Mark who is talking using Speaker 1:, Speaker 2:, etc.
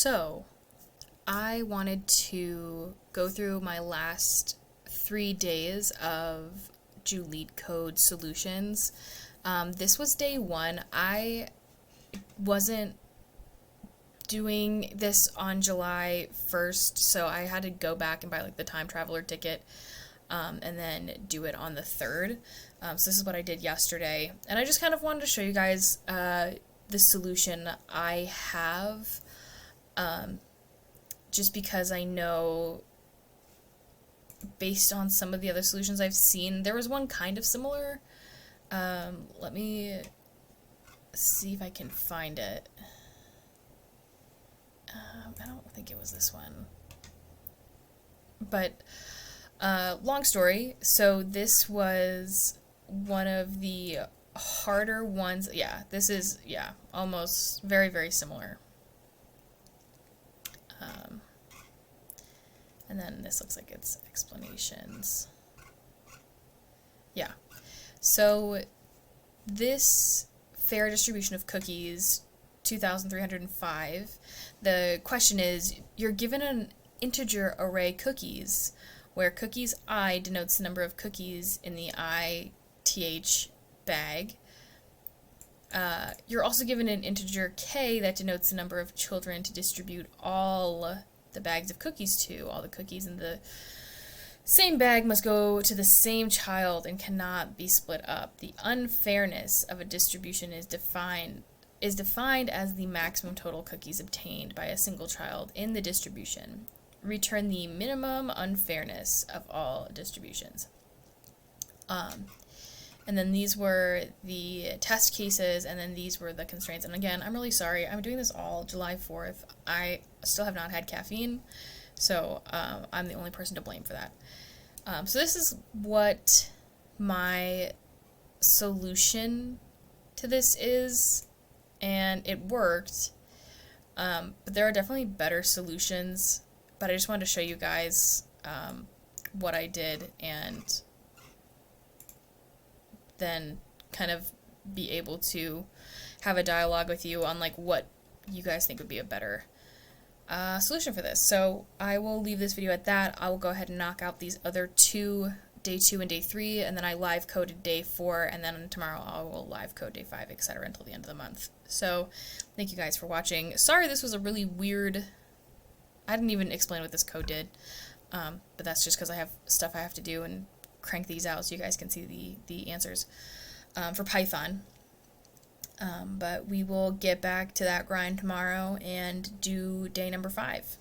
Speaker 1: So, I wanted to go through my last 3 days of Juleetcode solutions. This was day 1. I wasn't doing this on July 1st, so I had to go back and buy like the time traveler ticket and then do it on the 3rd. So this is what I did yesterday, and I just kind of wanted to show you guys the solution I have, just because I know based on some of the other solutions I've seen, there was one kind of similar. Let me see if I can find it. I don't think it was this one. But, long story, so this was one of the harder ones. Yeah, this is, yeah, almost very, very similar. And then this looks like it's explanations. Yeah. So this fair distribution of cookies, 2,305, the question is, you're given an integer array cookies, where cookies I denotes the number of cookies in the ith bag. You're also given an integer k that denotes the number of children to distribute all the bags of cookies to. All the cookies in the same bag must go to the same child and cannot be split up. The unfairness of a distribution is defined as the maximum total cookies obtained by a single child in the distribution. Return the minimum unfairness of all distributions. And then these were the test cases, and then these were the constraints. And again, I'm really sorry. I'm doing this all July 4th. I still have not had caffeine, so I'm the only person to blame for that. So this is what my solution to this is, and it worked. But there are definitely better solutions, but I just wanted to show you guys what I did, and then kind of be able to have a dialogue with you on like what you guys think would be a better solution for this. So I will leave this video at that. I will go ahead and knock out these other 2, day 2 and day 3, and then I live coded day 4, and then tomorrow I will live code day 5, etc. until the end of the month. So thank you guys for watching. Sorry this was a really weird, I didn't even explain what this code did, but that's just because I have stuff I have to do and crank these out so you guys can see the answers for Python. But we will get back to that grind tomorrow and do day number 5.